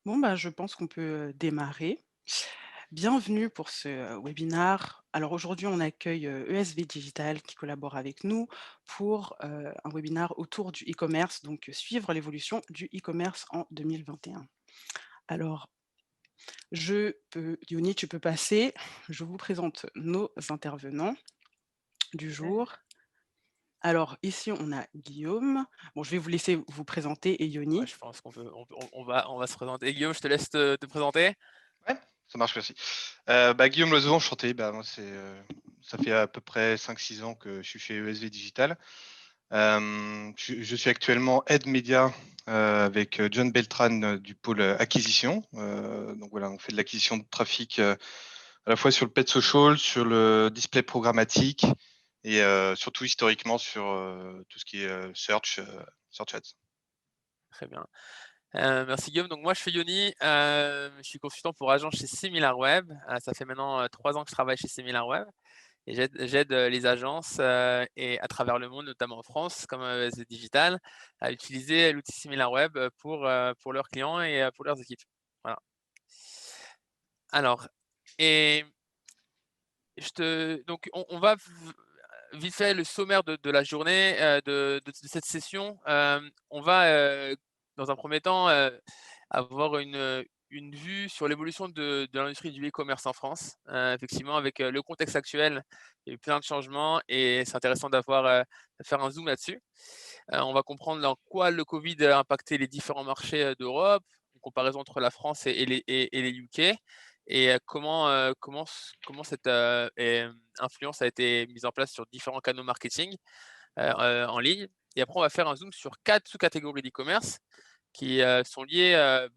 Bon, bah, je pense qu'on peut démarrer. Bienvenue pour ce webinaire. Alors aujourd'hui, on accueille ESV Digital qui collabore avec nous pour un webinaire autour du e-commerce, donc suivre l'évolution du e-commerce en 2021. Alors, Yoni, tu peux passer. Je vous présente nos intervenants du OK. jour. Alors ici, on a Guillaume. Bon, je vais vous laisser vous présenter et Ouais, Yoni. je pense qu'on peut on va se présenter. Guillaume, je te laisse te présenter. Ouais, ça marche, merci. Guillaume Loiseau, enchanté. Moi, ça fait à peu près 5-6 ans que je suis chez ESV Digital. Je suis actuellement Aide Média avec John Beltran du pôle acquisition. Donc voilà, on fait de l'acquisition de trafic à la fois sur le paid social, sur le display programmatique et surtout historiquement sur tout ce qui est search ads. Très bien. Merci Guillaume. Donc moi, je suis Yoni, je suis consultant pour agence chez SimilarWeb. Ça fait maintenant 3 ans que je travaille chez SimilarWeb et j'aide les agences et à travers le monde, notamment en France, comme SD Digital, à utiliser l'outil SimilarWeb pour leurs clients et pour leurs équipes. Voilà. Alors et donc on va vite fait le sommaire de la journée, de cette session. On va, dans un premier temps, avoir une vue sur l'évolution de l'industrie du e-commerce en France. Effectivement avec, le contexte actuel, il y a eu plein de changements et c'est intéressant de faire un zoom là-dessus. On va comprendre en quoi le covid a impacté les différents marchés, d'Europe, une comparaison entre la France et les UK et comment cette, influence a été mise en place sur différents canaux marketing, en ligne et après on va faire un zoom sur 4 sous-catégories d'e-commerce qui, sont liées, à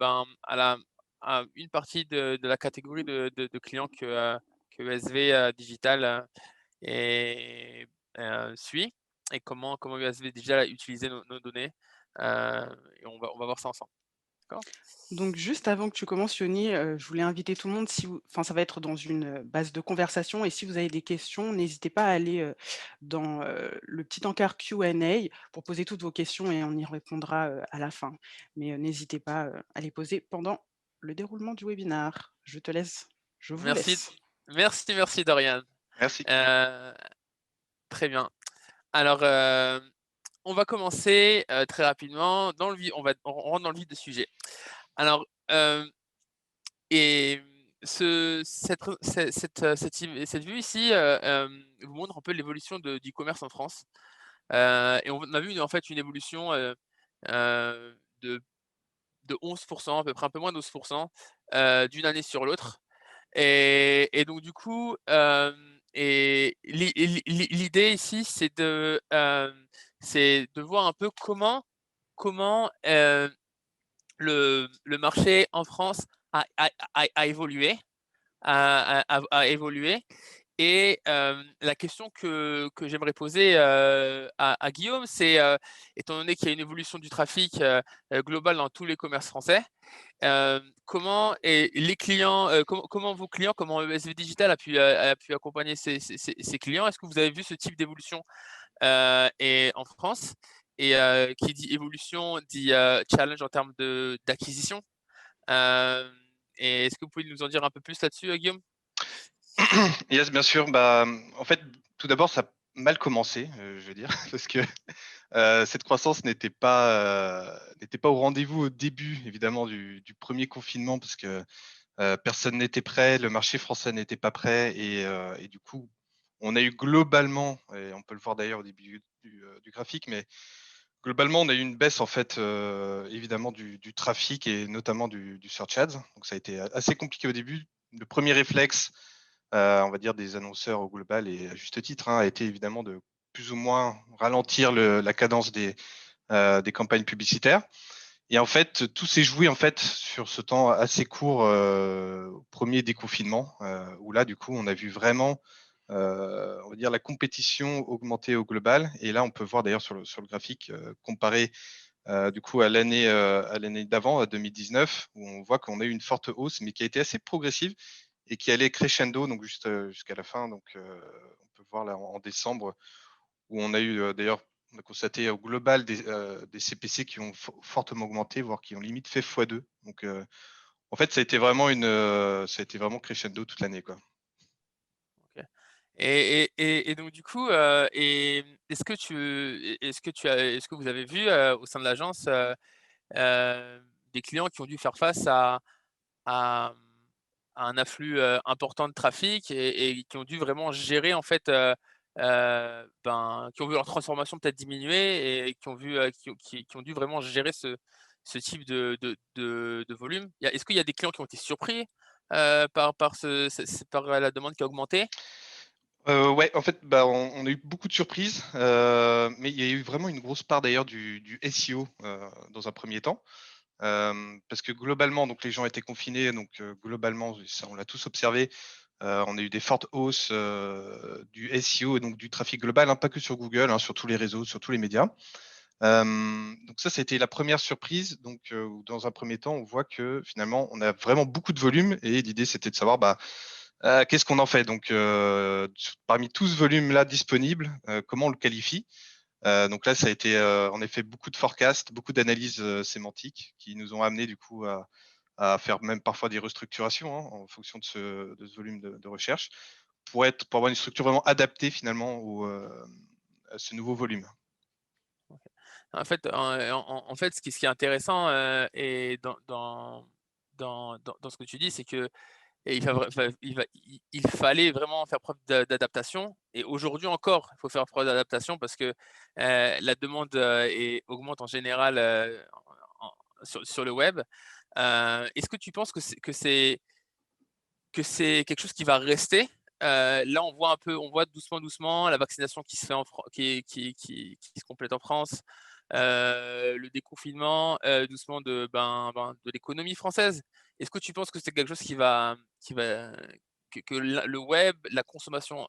une partie de la catégorie de clients que ESV, Digital, et suit et comment USV déjà utiliser nos données, et on va voir ça ensemble. D'accord? Donc juste avant que tu commences Yoni, je voulais inviter tout le monde si vous enfin ça va être dans une, base de conversation et si vous avez des questions, n'hésitez pas à aller, dans, le petit encart Q&A pour poser toutes vos questions et on y répondra, à la fin. Mais, n'hésitez pas, à les poser pendant le déroulement du webinaire. Je vous Merci, laisse. merci Dorian. Merci. Heu, Très bien. Alors, on va commencer, très rapidement dans le vif on rentre dans le vif du sujet. Alors, et cette vue ici, vous montre un peu l'évolution du commerce en France. Et on a vu en fait une évolution, de 11 à peu près, un peu moins de 11 d'une année sur l'autre. Et donc du coup, l'idée ici, c'est de voir un peu comment le marché en France a évolué, a évolué. Et la question que j'aimerais poser, à Guillaume, c'est, étant donné qu'il y a une évolution du trafic, global dans tous les commerces français, comment et les clients, comment vos clients, comment ESV Digital a pu accompagner ses clients? Est-ce que vous avez vu ce type d'évolution, et en France? Et qui dit évolution dit, challenge en termes d'acquisition. Hem Et est-ce que vous pouvez nous en dire un peu plus là-dessus, Guillaume? Yes, bien sûr. En fait, tout d'abord, ça a mal commencé, je veux dire, parce que, cette croissance n'était pas au rendez-vous au début, évidemment, du 1er confinement parce que, personne n'était prêt, le marché français n'était pas prêt et du coup, on a eu globalement et on peut le voir d'ailleurs au début du graphique, mais globalement, on a eu une baisse, en fait, évidemment du trafic et notamment du search ads. Donc ça a été assez compliqué au début. Le premier réflexe, on va dire des annonceurs au global et à juste titre, hein, a été évidemment de plus ou moins ralentir la cadence des campagnes publicitaires. Et en fait, tout s'est joué en fait sur ce temps assez court, au 1er déconfinement, où là, du coup, on a vu vraiment, on va dire la compétition augmenter au global. Et là, on peut voir d'ailleurs sur le graphique, comparé, du coup à l'année d'avant, à 2019, où on voit qu'on a eu une forte hausse, mais qui a été assez progressive et qui allait crescendo, jusqu'à la fin. On peut voir là en décembre où on a eu, d'ailleurs on a constaté au global des CPC qui ont fortement augmenté, voire qui ont limite fait x2. Donc, en fait, ça a été vraiment crescendo toute l'année, quoi. OK. Et donc du coup, est-ce que vous avez vu, au sein de l'agence, des clients qui ont dû faire face à, mmh, à un afflux, important de trafic et qui ont dû vraiment gérer en fait, qui ont vu leur transformation peut-être diminuer et qui ont vu, qui ont dû vraiment gérer ce type de volume? Est-ce qu'il y a des clients qui ont été surpris, par la demande qui a augmenté? Ouais, en fait, bah, on a eu beaucoup de surprises, mais il y a eu vraiment une grosse part d'ailleurs du SEO, dans un premier temps. Parce que globalement, donc les gens étaient confinés, donc globalement, ça on l'a tous observé, on a eu des fortes hausses, du SEO et donc du trafic global, hein, pas que sur Google, hein, sur tous les réseaux, sur tous les médias. Donc ça a été la première surprise, donc où dans un premier temps, on voit que finalement, on a vraiment beaucoup de volume et l'idée, c'était de savoir, bah, qu'est-ce qu'on en fait? Donc parmi tout ce volume-là disponible, comment on le qualifie? Donc là, ça a été, en effet beaucoup de forecasts, beaucoup d'analyses, sémantiques qui nous ont amenés du coup à faire même parfois des restructurations, hein, en fonction de ce volume de recherche, pour avoir une structure vraiment adaptée finalement à ce nouveau volume. En fait, en fait, ce qui est intéressant, et dans ce que tu dis, c'est que et il fallait vraiment faire preuve d'adaptation et aujourd'hui encore, il faut faire preuve d'adaptation parce que, la demande, augmente en général, sur le web. Est-ce que tu penses que c'est quelque chose qui va rester? Là, on voit doucement, doucement la vaccination qui se fait en Fran qui se complète en France, le déconfinement, doucement de l'économie française. Est-ce que tu penses que c'est quelque chose qui va le web, la consommation,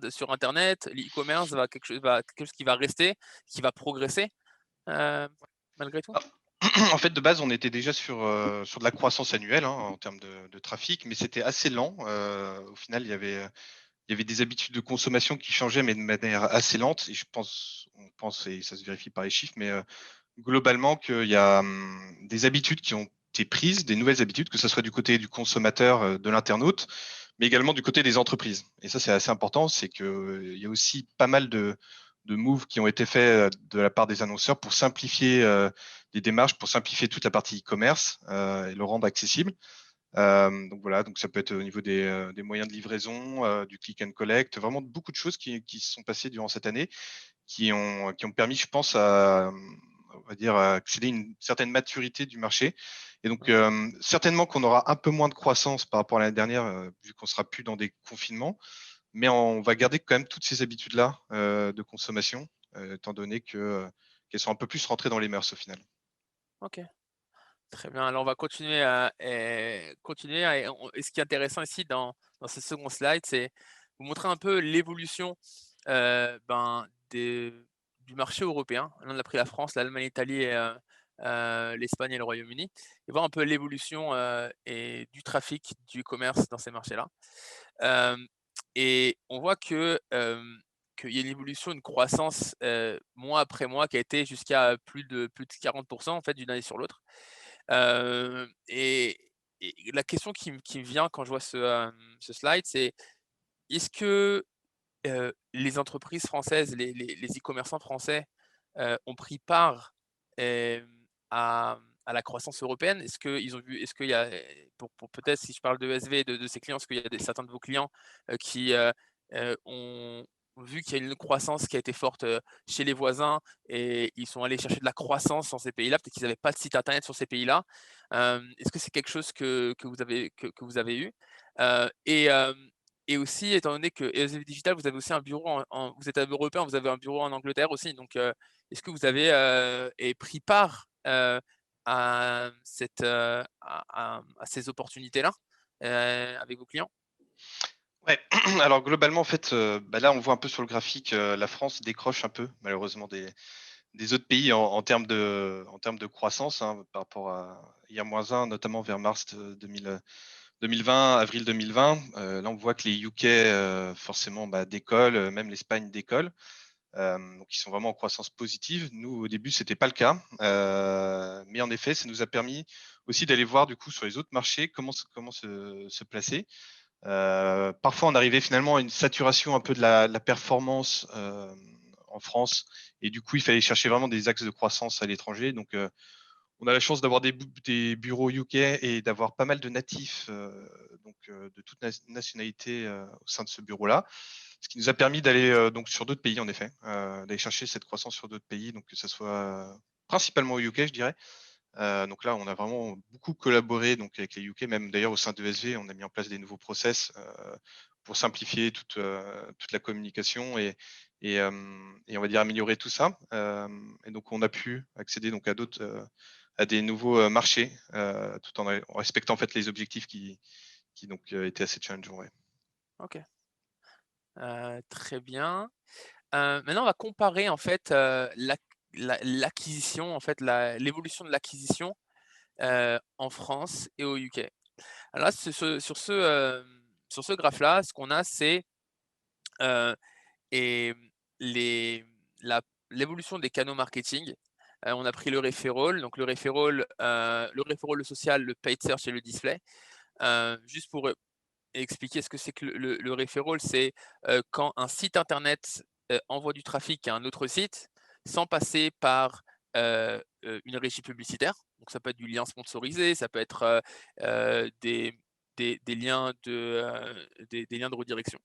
sur internet, l'e-commerce quelque chose qui va rester, qui va progresser, heu, malgré tout? Ah, en fait, de base, on était déjà sur de la croissance annuelle, hein, en termes de trafic, mais c'était assez lent. Au final, il y avait des habitudes de consommation qui changeaient, mais de manière assez lente et on pense et ça se vérifie par les chiffres, mais globalement qu'il y a, des habitudes qui ont été prises, des nouvelles habitudes, que ce soit du côté du consommateur, de l'internaute, mais également du côté des entreprises et ça, c'est assez important. C'est qu'il y a aussi pas mal de moves qui ont été faits, de la part des annonceurs pour simplifier, les démarches, pour simplifier toute la partie e-commerce, et le rendre accessible. Donc voilà, donc ça peut être au niveau des moyens de livraison, du click and collect, vraiment beaucoup de choses qui se sont passées durant cette année, qui ont permis, je pense, on va dire, à accéder à une certaine maturité du marché et donc OK. certainement qu'on aura un peu moins de croissance par rapport à l'année dernière, vu qu'on sera plus dans des confinements, mais on va garder quand même toutes ces habitudes-là, de consommation, étant donné que, qu'elles sont un peu plus rentrées dans les mœurs au final. OK. Très bien, alors on va continuer et ce qui est intéressant ici dans ce second slide, c'est vous montrer un peu l'évolution, des du marché européen. Là, on a pris la France, l'Allemagne, l'Italie et l'Espagne et le Royaume-Uni et voir un peu l'évolution, et du trafic, du commerce dans ces marchés-là. Hem Et on voit qu'il y a une évolution, une croissance, mois après mois qui a été jusqu'à plus de 40 en fait d'une année sur l'autre. Heu et la question qui me vient quand je vois ce slide, c'est est-ce que, les entreprises françaises, les e-commerçants français, ont pris part, à la croissance européenne? Est-ce qu'il y a, pour peut-être si je parle de SV, de ces clients, est-ce qu'il y a certains de vos clients, qui, ont vu qu'il y a une croissance qui a été forte, chez les voisins et ils sont allés chercher de la croissance dans ces pays-là? Peut-être qu'ils n'avaient pas de site internet sur ces pays-là. Est-ce que c'est quelque chose que vous avez eu? Et aussi, étant donné que ESV Digital, vous avez aussi un bureau vous êtes européen, vous avez un bureau en Angleterre aussi, donc est-ce que vous avez, pris part, à ces opportunités-là, avec vos clients? Ouais, alors globalement, en fait, bah, là, on voit un peu sur le graphique, la France décroche un peu malheureusement des autres pays en termes de croissance, hein, par rapport à il y a -1, notamment vers mars 2020, avril 2020. Là, on voit que les UK, forcément, bah, décollent, même l'Espagne décolle. Donc ils sont vraiment en croissance positive. Nous, au début, c'était pas le cas. Mais en effet, ça nous a permis aussi d'aller voir du coup sur les autres marchés comment se placer. Parfois, on arrivait finalement à une saturation un peu de la performance en France, et du coup, il fallait chercher vraiment des axes de croissance à l'étranger. Donc, on a la chance d'avoir des bureaux UK et d'avoir pas mal de natifs, de toute nationalité au sein de ce bureau-là. Ce qui nous a permis d'aller donc sur d'autres pays, en effet, d'aller chercher cette croissance sur d'autres pays, donc que ce soit principalement au UK, je dirais. Donc là, on a vraiment beaucoup collaboré donc avec les UK, même d'ailleurs au sein de ESV, on a mis en place des nouveaux process pour simplifier toute la communication et on va dire améliorer tout ça. Et donc on a pu accéder donc à des nouveaux marchés tout en respectant en fait les objectifs qui donc étaient assez challengeants. Ouais. OK, très bien. Maintenant, on va comparer en fait, l'acquisition, en fait, l'évolution de l'acquisition, en France et au UK. Alors là, sur ce graphe-là, ce qu'on a, c'est, heu et les la l'évolution des canaux marketing. On a pris le referral, donc le referral, le social, le paid search et le display. Juste pour, expliquer ce que c'est que le referral, c'est, quand un site internet, envoie du trafic à un autre site, sans passer par, une régie publicitaire. Donc ça peut être du lien sponsorisé, ça peut être, des liens des liens de redirection.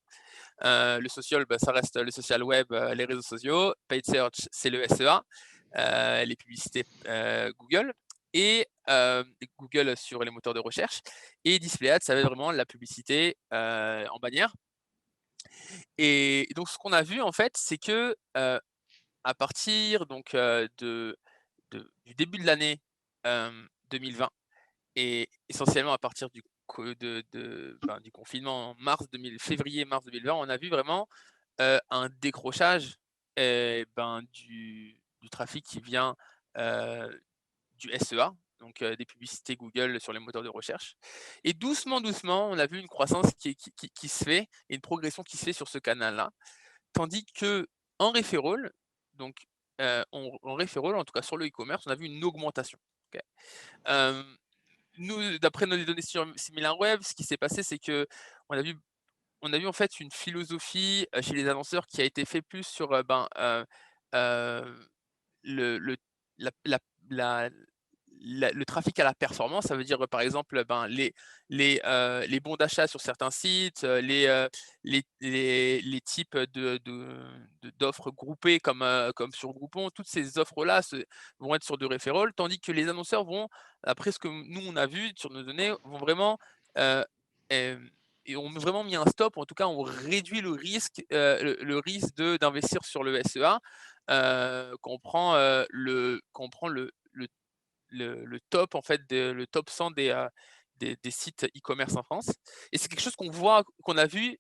Le social, bah, ça reste le social web, les réseaux sociaux. Paid search, c'est le SEA, les publicités, Google et Google sur les moteurs de recherche et display ads, ça va être vraiment la publicité, en bannière et donc ce qu'on a vu en fait, c'est que, à partir donc, du début de l'année, 2020 et essentiellement à partir du confinement en février-mars 2020, on a vu vraiment, un décrochage, du trafic qui vient, heu, du SEA, donc des publicités Google sur les moteurs de recherche et doucement, doucement, on a vu une croissance qui se fait et une progression qui se fait sur ce canal-là. Tandis qu'en referral, donc en referral, en tout cas sur le e-commerce, on a vu une augmentation, OK? Hem, Nous, d'après nos données sur SimilarWeb, ce qui s'est passé, c'est qu'on a vu on a vu en fait une philosophie, chez les annonceurs qui a été fait plus sur, heu, le la la la le trafic à la performance. Ça veut dire, par exemple, ben, les bons d'achat sur certains sites, les types d'offres groupées comme sur Groupon. Toutes ces offres-là vont être sur du referral, tandis que les annonceurs vont, après ce que nous on a vu sur nos données, vont vraiment, heu, hem et ont vraiment mis un stop, ou en tout cas on réduit le risque d'investir sur le SEA, quand on prend le top en fait le top 100 des sites e-commerce en France et c'est quelque chose qu'on a vu,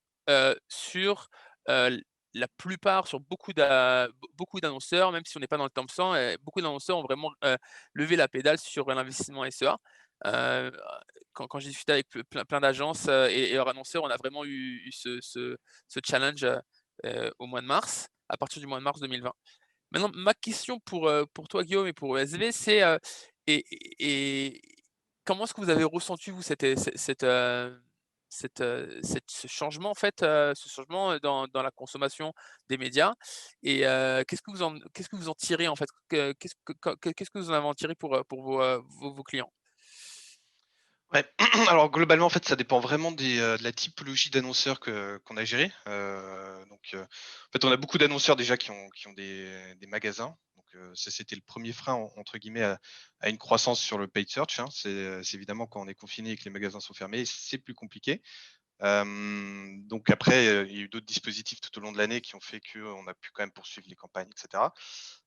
sur, la plupart sur beaucoup d'annonceurs, même si on n'est pas dans le top 100, beaucoup d'annonceurs ont vraiment, levé la pédale sur l'investissement SEA. Heu, quand j'ai discuté avec plein d'agences, et leurs annonceurs, on a vraiment eu ce challenge, au mois de mars, à partir du mois de mars 2020. Maintenant, ma question pour toi, Guillaume, et pour ESV, c'est, et comment est-ce que vous avez ressenti, vous, ce changement, en fait, ce changement, dans la consommation des médias? Et qu'est-ce que vous en tirez, en fait? Qu'est-ce que vous en avez en tiré pour vos clients? Ouais, alors globalement, en fait, ça dépend vraiment de la typologie d'annonceurs qu'on a géré. En fait, on a beaucoup d'annonceurs déjà qui ont des magasins. Donc, ça, c'était le premier frein, entre guillemets, à une croissance sur le paid search, hein. C'est évidemment quand on est confiné et que les magasins sont fermés, c'est plus compliqué. Donc après, il y a eu d'autres dispositifs tout au long de l'année qui ont fait qu'on a pu quand même poursuivre les campagnes, et cetera.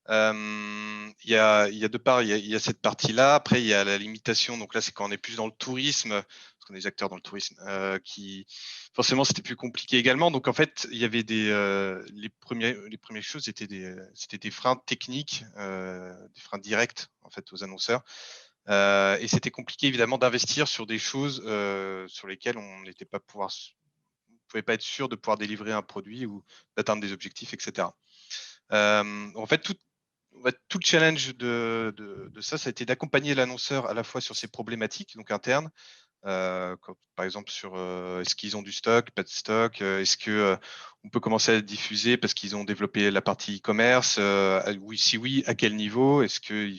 Il y a 2 parts, il y a cette partie-là. Après, il y a la limitation, donc là, c'est quand on est plus dans le tourisme, parce qu'on est des acteurs dans le tourisme, qui forcément, c'était plus compliqué également. Donc en fait, il y avait les premières choses, c'était des freins techniques, des freins directs, en fait, aux annonceurs. Et c'était compliqué évidemment d'investir sur des choses, sur lesquelles on pouvait pas être sûr de pouvoir délivrer un produit ou d'atteindre des objectifs, et cetera. En fait, tout le challenge de ça, ça a été d'accompagner l'annonceur à la fois sur ses problématiques, donc internes, par exemple sur est-ce qu'ils ont du stock, pas de stock, est-ce que on peut commencer à diffuser parce qu'ils ont développé la partie e-commerce, oui, si oui, à quel niveau, est-ce que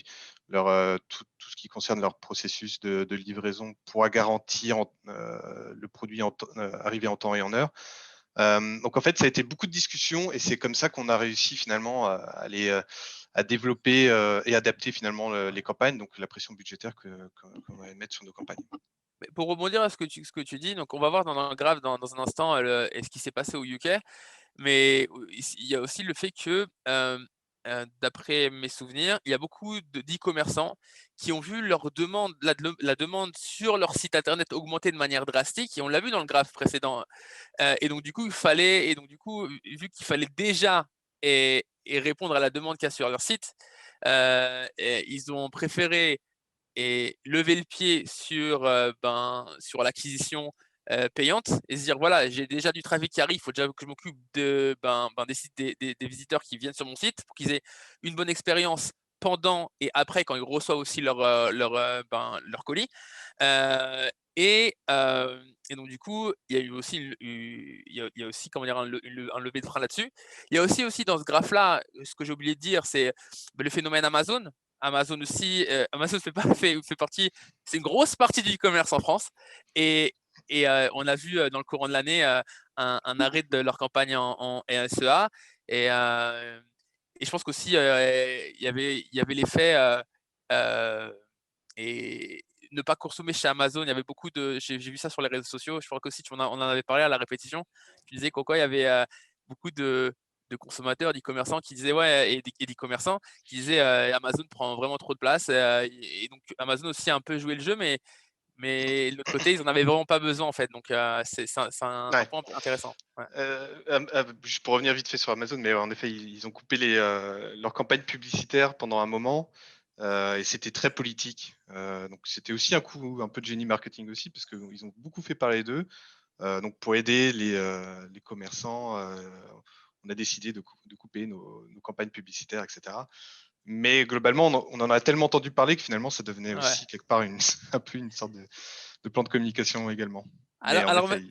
tout ce qui concerne leur processus de livraison pourra garantir le produit arrivé en temps et en heure. Donc en fait, ça a été beaucoup de discussions et c'est comme ça qu'on a réussi finalement à développer et adapter finalement les campagnes, donc la pression budgétaire qu'on va mettre sur nos campagnes. Mais pour rebondir à ce que tu dis, donc on va voir dans le graphe dans un instant, ce qui s'est passé au UK. Mais il y a aussi le fait que, d'après mes souvenirs, il y a beaucoup d'e-commerçants qui ont vu leur demande la demande sur leur site internet augmenter de manière drastique et on l'a vu dans le graphe précédent. Et donc du coup, vu qu'il fallait déjà répondre à la demande qu'il y a sur leur site, et ils ont préféré lever le pied sur l'acquisition, payante et se dire: «Voilà, j'ai déjà du trafic qui arrive, il faut déjà que je m'occupe des sites des visiteurs qui viennent sur mon site pour qu'ils aient une bonne expérience pendant et après quand ils reçoivent aussi leur colis». Heu et donc du coup, il y a eu aussi il y a aussi, comment dire, un lever de frein là-dessus. Il y a aussi dans ce graphe-là, ce que j'ai oublié de dire, c'est, le phénomène Amazon. Amazon aussi, Amazon fait pas fait partie c'est une grosse partie du e-commerce en France et on a vu, dans le courant de l'année, un arrêt de leur campagne en SEA et je pense qu'aussi, il y avait l'effet, et ne pas consommer chez Amazon. Il y avait beaucoup de j'ai vu ça sur les réseaux sociaux. Je crois qu'aussi on en avait parlé à la répétition. Tu disais qu'au quoi il y avait, beaucoup de consommateurs, d'e-commerçants qui disaient ouais et d'e-commerçants qui disaient, «Amazon prend vraiment trop de place», et donc Amazon aussi a un peu joué le jeu, mais de l'autre côté, ils en avaient vraiment pas besoin en fait. Donc c'est un Ouais. point intéressant. Ouais. Juste pour revenir vite fait sur Amazon, mais en effet, ils ont coupé leurs campagnes publicitaires pendant un moment, et c'était très politique. Donc c'était aussi un coup un peu de génie marketing aussi parce qu'ils ont beaucoup fait parler d'eux. Donc pour aider les commerçants, on a décidé de couper nos campagnes publicitaires et cetera. Mais globalement, on en a tellement entendu parler que finalement ça devenait Ouais. aussi quelque part un peu une sorte de plan de communication également. Mais Alors en alors effet,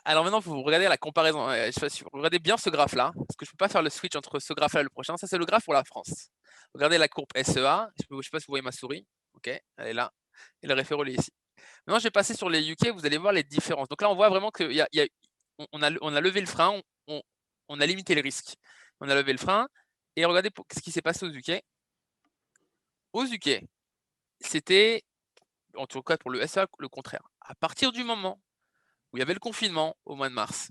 alors maintenant, vous regardez la comparaison, je sais pas si vous regardez bien ce graphe-là, parce que je peux pas faire le switch entre ce graphe-là et le prochain. Ça, c'est le graphe pour la France. Regardez la courbe SEA, je sais pas si vous voyez ma souris. OK, elle est là et le référent il est ici. Maintenant, je vais passer sur les UK, vous allez voir les différences. Donc là, on voit vraiment qu'il y a on a levé le frein, on a limité le risque. On a levé le frein et regardez ce qui s'est passé aux UK. Aux UK, c'était, en tout cas pour le SEA, le contraire. À partir du moment où il y avait le confinement au mois de mars,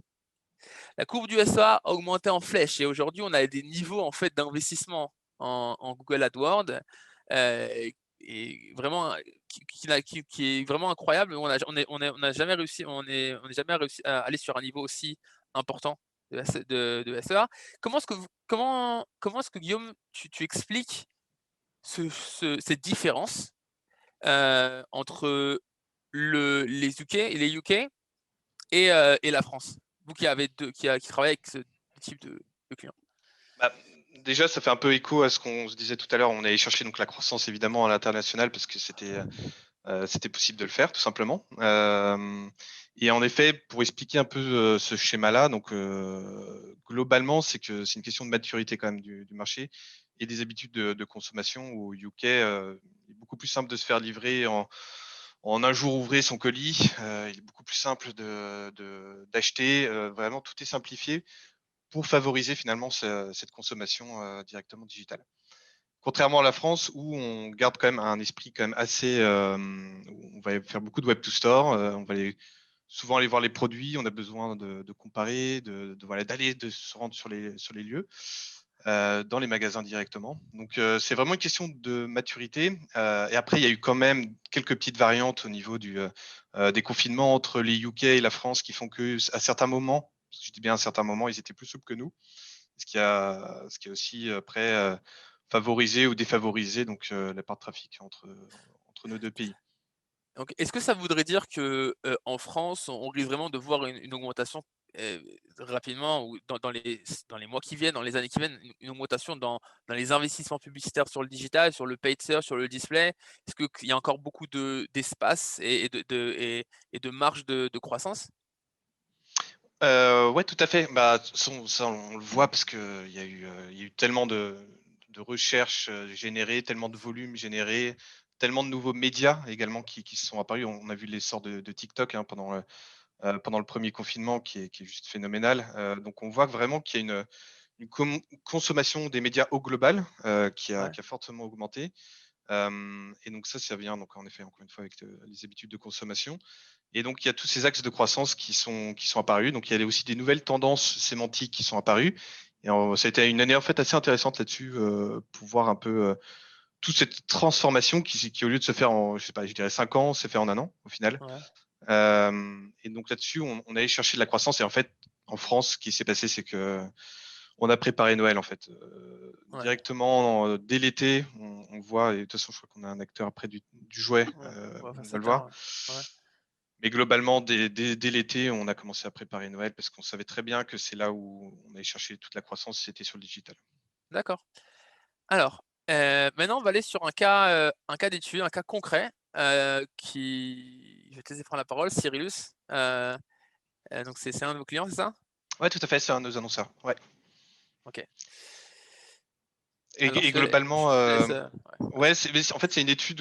la courbe du SEA a augmenté en flèche et aujourd'hui, on a des niveaux en fait d'investissement en Google AdWords, et vraiment qui est vraiment incroyable. On n'a jamais réussi, on est jamais réussi à aller sur un niveau aussi important de SEA. Comment est-ce que Guillaume, tu expliques cette différence entre les UK et la France? Vous qui travaillez avec ce type de clients. bah, déjà, ça fait un peu écho à ce qu'on se disait tout à l'heure. On allait chercher donc la croissance évidemment à l'international parce que c'était possible de le faire tout simplement. Et en effet, pour expliquer un peu ce schéma-là, donc globalement, c'est que c'est une question de maturité quand même du marché et des habitudes de consommation. Au UK, il est beaucoup plus simple de se faire livrer en un jour ouvré son colis. Il est beaucoup plus simple d'acheter. Vraiment, tout est simplifié pour favoriser finalement cette consommation directement digitale. Contrairement à la France où on garde quand même un esprit quand même assez, où on va faire beaucoup de web to store, on va souvent aller voir les produits, on a besoin de comparer, voilà, de se rendre sur les lieux, dans les magasins directement. Donc c'est vraiment une question de maturité, et après il y a eu quand même quelques petites variantes au niveau des confinements entre les UK et la France qui font qu'à certains moments, je dis bien à certains moments, ils étaient plus souples que nous. Ce qui a aussi après favorisé ou défavorisé donc la part de trafic entre nos 2 pays. Donc est-ce que ça voudrait dire que, en France, on risque vraiment de voir une augmentation rapidement ou dans les mois qui viennent, dans les années qui viennent, une augmentation dans les investissements publicitaires sur le digital, sur le paid search, sur le display? Est-ce qu'il y a encore beaucoup d'espace et de marge de croissance? Ouais, tout à fait. Bah, ça, on le voit parce qu'il il y a eu tellement de recherches, générées, tellement de volumes générés, tellement de nouveaux médias également qui se sont apparus. On a vu l'essor de TikTok, hein, pendant le premier confinement qui est juste phénoménal. Donc on voit vraiment qu'il y a une consommation des médias au global, Ouais, qui a fortement augmenté. Et donc ça vient donc en effet, encore une fois, avec, les habitudes de consommation. Et donc il y a tous ces axes de croissance qui sont apparus. Donc il y a aussi des nouvelles tendances sémantiques qui sont apparues et ça a été une année, en fait, assez intéressante là-dessus, pour voir un peu, toute cette transformation qui au lieu de se faire en, je sais pas, je dirais 5 ans, s'est fait en 1 an, au final. ouais, Et donc là-dessus, on allait chercher de la croissance et en fait, en France, ce qui s'est passé, c'est qu'on a préparé Noël, en fait. ouais, Directement, dès l'été, on voit, et de toute façon, je crois qu'on a un acteur après du jouet, ouais, ouais, on va le Passater, voir. ouais. Ouais, Mais globalement, dès l'été, on a commencé à préparer Noël parce qu'on savait très bien que c'est là où on allait chercher toute la croissance, c'était sur le digital. d'accord. Alors, maintenant on va aller sur un cas d'étude, un cas concret, qui je vais te laisser prendre la parole, Cyrillus. Donc c'est un de vos clients, c'est ça? Ouais, tout à fait, c'est un de nos annonceurs. Ouais. OK. Et, Alors et globalement, je te laisse, ouais, ouais, vas-y. en fait, c'est une étude,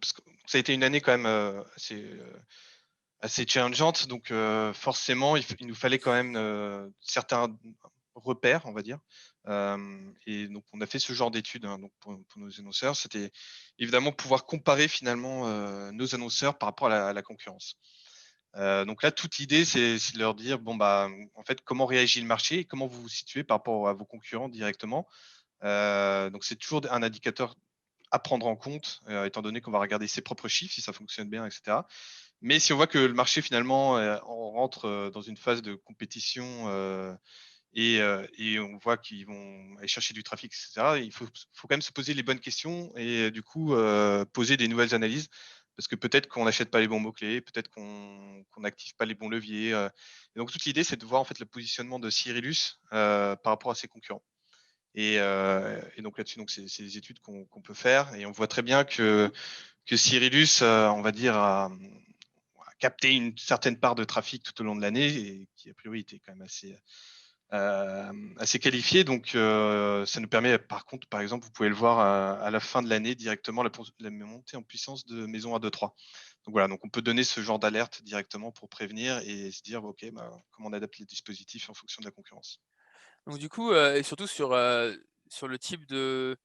parce que ça a été une année quand même, assez challengeante. Donc, forcément, il nous fallait quand même, certains repères, on va dire. Et donc, on a fait ce genre d'études, hein, donc pour nos annonceurs. C'était évidemment pouvoir comparer finalement, nos annonceurs par rapport à la concurrence. Donc là, toute l'idée, c'est de leur dire, bon, bah, en fait, comment réagit le marché et comment vous vous situez par rapport à vos concurrents directement. Donc c'est toujours un indicateur à prendre en compte, étant donné qu'on va regarder ses propres chiffres, si ça fonctionne bien, et cetera. Mais si on voit que le marché finalement, on rentre, dans une phase de compétition, et on voit qu'ils vont aller chercher du trafic, et cetera, il faut quand même se poser les bonnes questions et du coup, poser des nouvelles analyses. Parce que peut-être qu'on n'achète pas les bons mots-clés, peut-être qu'on n'active pas les bons leviers, et donc toute l'idée, c'est de voir en fait le positionnement de Cyrillus, par rapport à ses concurrents. Et donc là-dessus, donc c'est des études qu'on peut faire et on voit très bien que Cyrillus, on va dire, a capté une certaine part de trafic tout au long de l'année et qui a priori était quand même assez qualifié. Donc ça nous permet, par contre, par exemple, vous pouvez le voir à la fin de l'année directement la montée en puissance de Maison 1, 2, 3. Donc voilà, donc on peut donner ce genre d'alerte directement pour prévenir et se dire: «OK, bah, comment on adapte les dispositifs en fonction de la concurrence». Donc du coup, et surtout sur le type de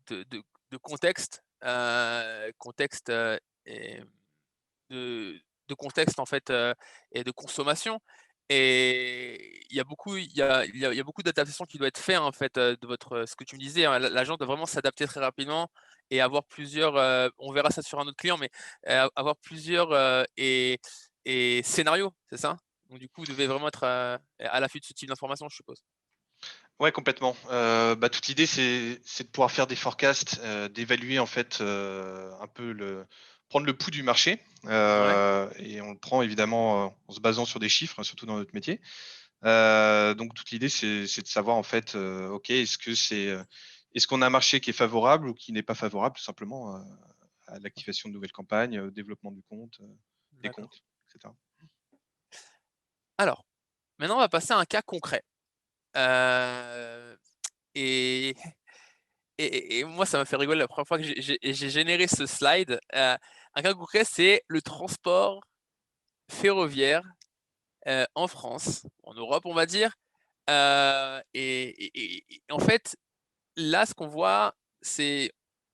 de de contexte, et de contexte en fait, et de consommation et il y a beaucoup d'adaptations qui doivent être faites en fait, de votre ce que tu me disais, hein, l'agent doit vraiment s'adapter très rapidement et avoir plusieurs, on verra ça sur un autre client, mais, avoir plusieurs, et scénarios, c'est ça? Donc du coup, vous devez vraiment être, à l'affût de ce type d'informations, je suppose? Ouais, complètement. Bah, toute l'idée, c'est de pouvoir faire des forecasts, d'évaluer en fait, un peu prendre le pouls du marché, Ouais, et on le prend évidemment, en se basant sur des chiffres, hein, surtout dans notre métier. Donc toute l'idée, c'est de savoir en fait, OK, est-ce qu'on a un marché qui est favorable ou qui n'est pas favorable tout simplement, à l'activation de nouvelles campagnes, au développement du compte, des d'accord. comptes, et cetera. Alors, maintenant on va passer à un cas concret, heu et et moi, ça m'a fait rigoler la première fois que j'ai généré ce slide. Un cas concret, c'est le transport ferroviaire, en France, en Europe, on va dire. Et en fait, là, ce qu'on voit, c'est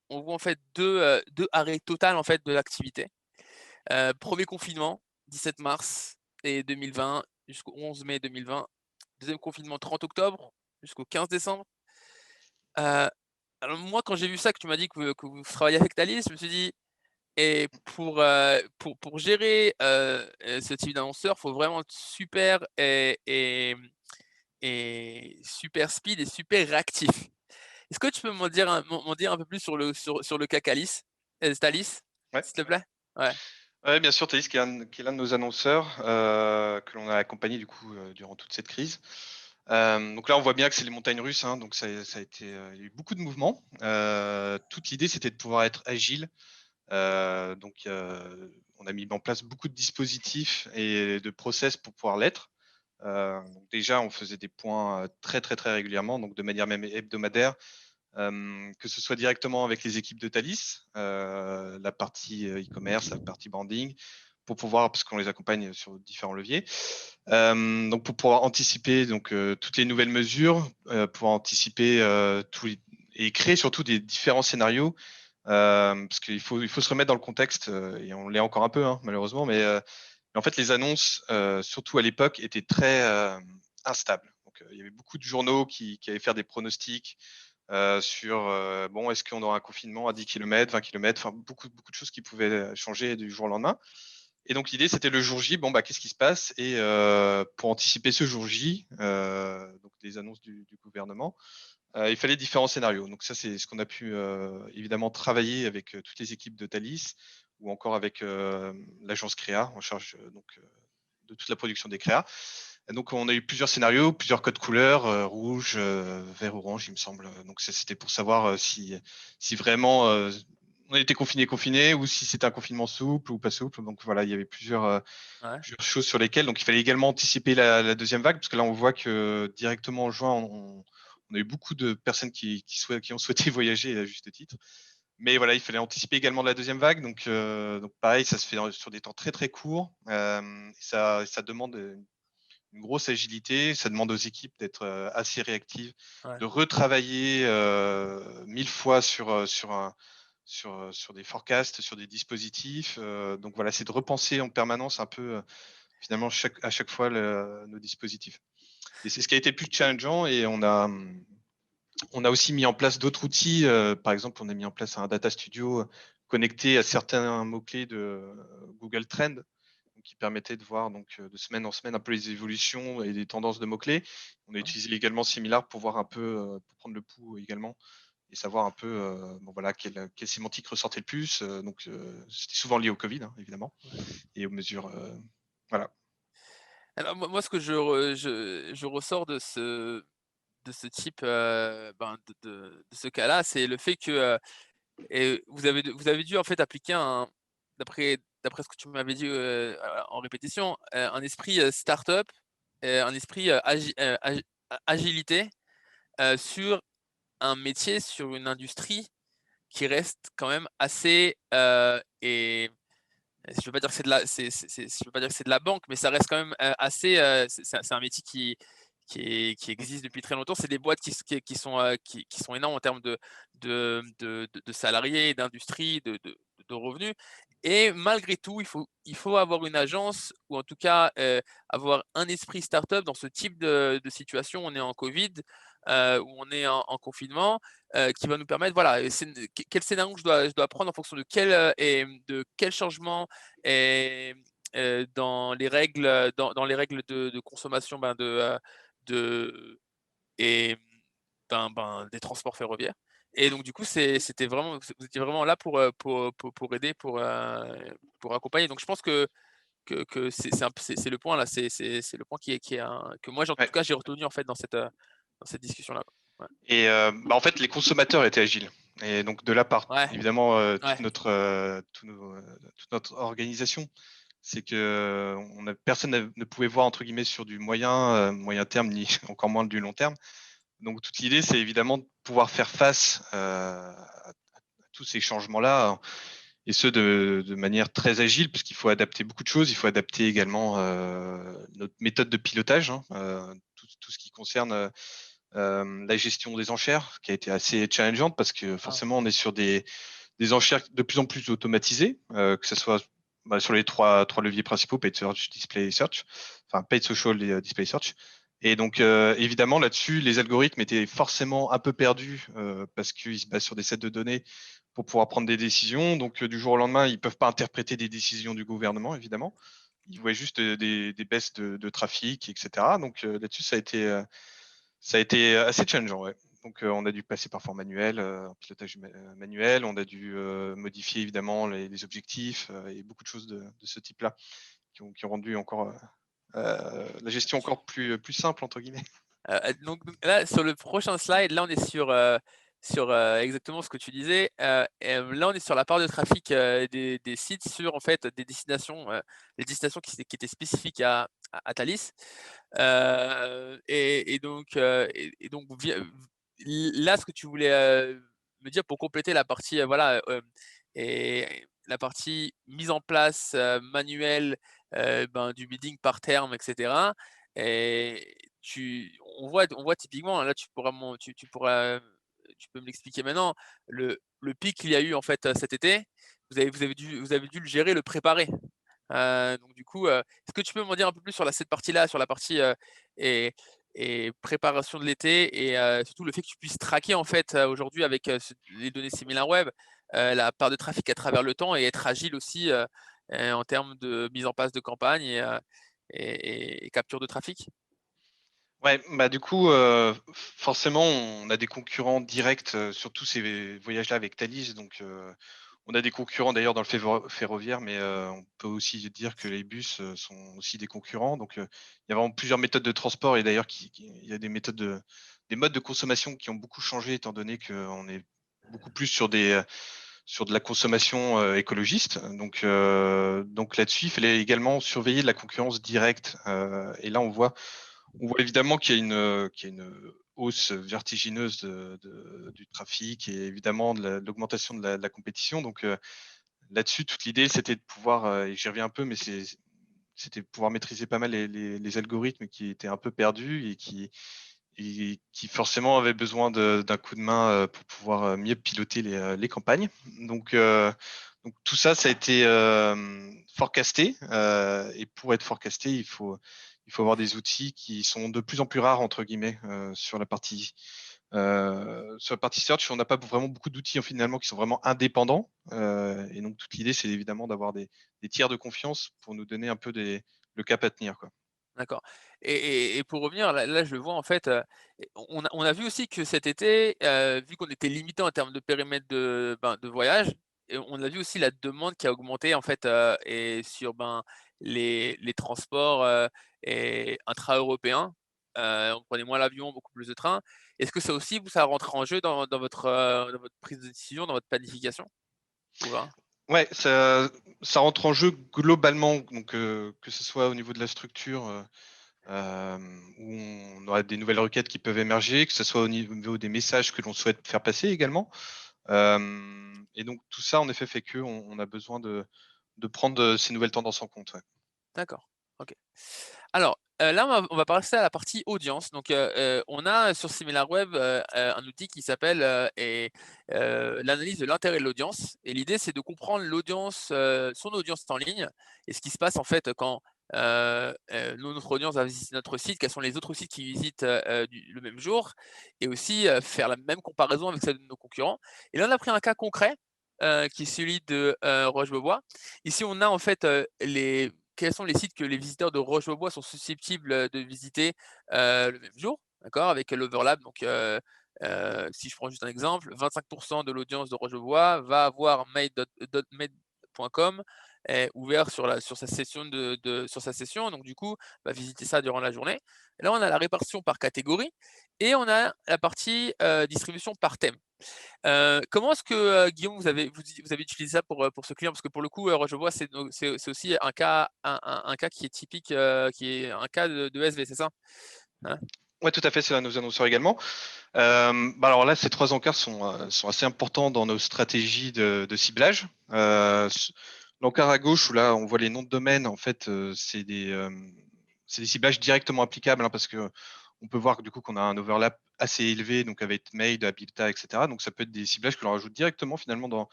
on voit en fait 2 arrêts total en fait de l'activité. 1 confinement, 17 mars et 2020 jusqu'au 11 mai 2020. Deuxième confinement, 30 octobre jusqu'au 15 décembre. Heu, alors moi, quand j'ai vu ça, que tu m'as dit que vous travaillez avec Thalys, je me suis dit: et pour gérer, ce type d'annonceur, faut vraiment être super et super speed et super réactif. Est-ce que tu peux m'en dire un peu plus sur le cas Thalys, Ouais. s'il te plaît? Ouais, Ouais, bien sûr, Thaïs qui est l'un de nos annonceurs, que l'on a accompagné du coup, durant toute cette crise. Donc là, on voit bien que c'est les montagnes russes, hein, donc ça a été, il y a eu beaucoup de mouvements. Toute l'idée, c'était de pouvoir être agile. Donc on a mis en place beaucoup de dispositifs et de process pour pouvoir l'être. Donc déjà, on faisait des points, très, très, très régulièrement, donc de manière même hebdomadaire, que ce soit directement avec les équipes de Thalys, la partie, e-commerce, la partie branding, pour pouvoir parce qu'on les accompagne sur différents leviers. Donc pour pouvoir anticiper donc, toutes les nouvelles mesures, pouvoir anticiper, tous les et créer surtout des différents scénarios, parce qu'il faut se remettre dans le contexte, et on l'est encore un peu, hein, malheureusement, mais en fait, les annonces, surtout à l'époque, étaient très, instables. Donc, il y avait beaucoup de journaux qui allaient faire des pronostics, sur, bon, est-ce qu'on aura un confinement à 10 km, 20 km? Enfin, beaucoup de choses qui pouvaient, changer du jour au lendemain. Et donc l'idée, c'était le jour J, bon, bah, qu'est-ce qui se passe? Et pour anticiper ce jour J, donc les annonces du gouvernement, il fallait différents scénarios. Donc ça, c'est ce qu'on a pu, évidemment travailler avec, toutes les équipes de Thalys ou encore avec, l'agence créa en charge, donc, de toute la production des créas. Et donc on a eu plusieurs scénarios, plusieurs codes couleurs, rouge, vert, orange, il me semble. Donc c'était pour savoir, si vraiment, on était confinés ou si c'était un confinement souple ou pas souple. Donc voilà, il y avait Ouais. plusieurs choses sur lesquelles. Donc il fallait également anticiper la deuxième vague, parce que là on voit que directement en juin, on a eu beaucoup de personnes qui ont souhaité voyager à juste titre. Mais voilà, il fallait anticiper également la deuxième vague. Donc pareil, ça se fait sur des temps très très courts. Ça demande une grosse agilité. Ça demande aux équipes d'être, assez réactives, Ouais. de retravailler, 1000 fois sur des forecasts, sur des dispositifs. Donc voilà, c'est de repenser en permanence un peu, finalement à chaque fois nos dispositifs. Et c'est ce qui a été le plus challengeant. Et on a aussi mis en place d'autres outils. Par exemple, on a mis en place un data studio connecté à certains mots-clés de Google Trends, donc qui permettait de voir donc, de semaine en semaine un peu les évolutions et les tendances de mots-clés. On a Ouais. utilisé également Similar pour voir un peu, pour prendre le pouls également et savoir un peu, bon voilà, quelle sémantique ressortait le plus. Donc, c'était souvent lié au Covid, hein, évidemment, et aux mesures, voilà. Alors moi ce que je ressors de ce type, ben, de ce cas-là, c'est le fait que, et vous avez dû en fait appliquer d'après ce que tu m'avais dit, en répétition, un esprit, start-up, un esprit, agilité, sur un métier, sur une industrie qui reste quand même assez, et je veux pas dire que c'est de la je veux pas dire que c'est de la banque, mais ça reste quand même, assez, c'est un métier qui existe depuis très longtemps. C'est des boîtes qui sont énormes en termes de salariés, d'industrie, de revenus, et malgré tout, il faut avoir une agence ou en tout cas, avoir un esprit start-up dans ce type de situation. On est en covid, où on est en confinement, qui va nous permettre, voilà, quel scénario je dois prendre en fonction de et de quel changement et dans les règles de consommation, de et des transports ferroviaires. Et donc du coup, vous étiez vraiment là pour aider, pour accompagner. Donc je pense que c'est le point là, c'est le point qui est que moi, en tout Ouais. cas, j'ai retenu en fait dans cette discussion-là, quoi. Et bah, en fait, les consommateurs étaient agiles. Et donc de là part Ouais, évidemment, ouais, toute notre organisation. C'est que personne ne pouvait voir entre guillemets sur du moyen terme, ni encore moins du long terme. Donc toute l'idée, c'est évidemment de pouvoir faire face, à tous ces changements-là, et ce de manière très agile, parce qu'il faut adapter beaucoup de choses. Il faut adapter également, notre méthode de pilotage, hein, tout ce qui concerne, la gestion des enchères, qui a été assez challengeante parce que ah, forcément on est sur des enchères de plus en plus automatisées, que ce soit, bah, sur les trois leviers principaux, paid search, display search, enfin paid social et display search. Et donc évidemment là-dessus, les algorithmes étaient forcément un peu perdus, parce qu'ils se basent sur des sets de données pour pouvoir prendre des décisions. Donc du jour au lendemain, ils peuvent pas interpréter des décisions du gouvernement, évidemment. Ils voient juste, des baisses de trafic, etc. Donc là-dessus, ça a été assez challengeant, ouais. Donc, on a dû passer par manuel, en pilotage manuel. On a dû modifier évidemment les objectifs et beaucoup de choses de ce type-là qui ont rendu encore la gestion encore plus simple entre guillemets. Donc là, sur le prochain slide, là, on est sur exactement ce que tu disais. Là, on est sur la part de trafic des sites sur en fait des destinations, les destinations qui étaient spécifiques à Thalys. Donc là, ce que tu voulais me dire pour compléter la partie voilà et la partie mise en place manuelle du bidding par terme, etc. Et on voit typiquement, là tu peux me l'expliquer maintenant, le pic qu'il y a eu en fait cet été, vous avez dû le gérer, le préparer. Donc du coup, est-ce que tu peux m'en dire un peu plus sur cette partie-là, sur la partie et, et préparation de l'été et surtout le fait que tu puisses traquer en fait aujourd'hui avec les données SimilarWeb la part de trafic à travers le temps et être agile aussi en termes de mise en place de campagne et capture de trafic? Ouais, bah, du coup, forcément, on a des concurrents directs, sur tous ces voyages-là avec Thalys. Donc, on a des concurrents d'ailleurs dans le ferroviaire, mais, on peut aussi dire que les bus, sont aussi des concurrents. Donc, il y a vraiment plusieurs méthodes de transport et d'ailleurs il y a des modes de consommation qui ont beaucoup changé étant donné qu'on est beaucoup plus sur de la consommation, écologiste. Donc là-dessus, il fallait également surveiller de la concurrence directe, et là on voit évidemment qu'il y a une hausse vertigineuse du trafic et évidemment de l'augmentation de la compétition. Donc, là-dessus, toute l'idée, c'était de pouvoir, et j'y reviens un peu, mais c'était de pouvoir maîtriser pas mal les algorithmes qui étaient un peu perdus et qui forcément avaient besoin d'un coup de main, pour pouvoir, mieux piloter les campagnes. Donc, tout ça, ça a été, forecasté, et pour être forecasté, il faut avoir des outils qui sont de plus en plus rares entre guillemets, sur la partie search. On n'a pas vraiment beaucoup d'outils finalement qui sont vraiment indépendants, et donc toute l'idée, c'est évidemment d'avoir des tiers de confiance pour nous donner un peu le cap à tenir, quoi. D'accord et pour revenir, là, je le vois en fait, et on a vu aussi que cet été, vu qu'on était limité en termes de périmètre de voyage et on a vu aussi la demande qui a augmenté en fait, et sur, les transports, et intra-européens. On prenait moins l'avion, beaucoup plus de train. Est-ce que ça aussi, vous, ça rentre en jeu dans votre prise de décision, dans votre planification? Ou pas? Ouais, ça rentre en jeu globalement, donc, que ce soit au niveau de la structure, où on aura des nouvelles requêtes qui peuvent émerger, que ce soit au niveau des messages que l'on souhaite faire passer également. Et donc tout ça, en effet, fait qu'on a besoin de prendre, ces nouvelles tendances en compte, ouais. D'accord, OK. Alors, là, on va passer à la partie audience. Donc, on a sur SimilarWeb, un outil qui s'appelle, l'analyse de l'intérêt de l'audience et l'idée, c'est de comprendre l'audience, son audience en ligne et ce qui se passe, en fait, quand, notre audience va visiter notre site, quels sont les autres sites qui visitent, le même jour et aussi, faire la même comparaison avec celle de nos concurrents et là, on a pris un cas concret, qui est celui de, Roche-Beaubois. Ici, on a, en fait, quels sont les sites que les visiteurs de Roche-Beaubois sont susceptibles, de visiter, le même jour, d'accord? Avec l'overlap donc si je prends juste un exemple, 25 de l'audience de Roche-Beaubois va avoir made.com ouvert sur sa session, donc du coup, va visiter ça durant la journée. Et là, on a la répartition par catégorie et on a la partie, distribution par thème. Comment est-ce que, Guillaume, vous avez utilisé ça pour ce client? Parce que pour le coup, Roche-Beaubois, c'est aussi un cas qui est typique, qui est un cas de SV, c'est ça? Hein? Ouais, tout à fait, c'est l'un de nos annonceurs également. Alors là, ces 3 encarts sont assez importants dans nos stratégies de ciblage. L'encart à gauche où là, on voit les noms de domaine, en fait, c'est des ciblages directement applicables, hein, parce qu'on peut voir que du coup qu'on a un overlap assez élevé, donc avec Made, Habitat, et cetera. Donc ça peut être des ciblages que l'on rajoute directement finalement dans,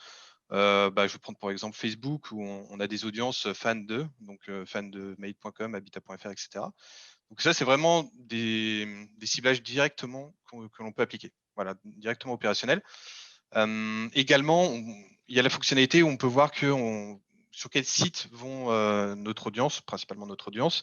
je vais prendre pour exemple Facebook où on a des audiences fans de, donc, fans de made.com, habitat.fr, et cetera. Donc ça, c'est vraiment des ciblages directement que l'on peut appliquer. Voilà, directement opérationnels. Également, il y a la fonctionnalité où on peut voir que sur quel site vont notre audience, principalement notre audience.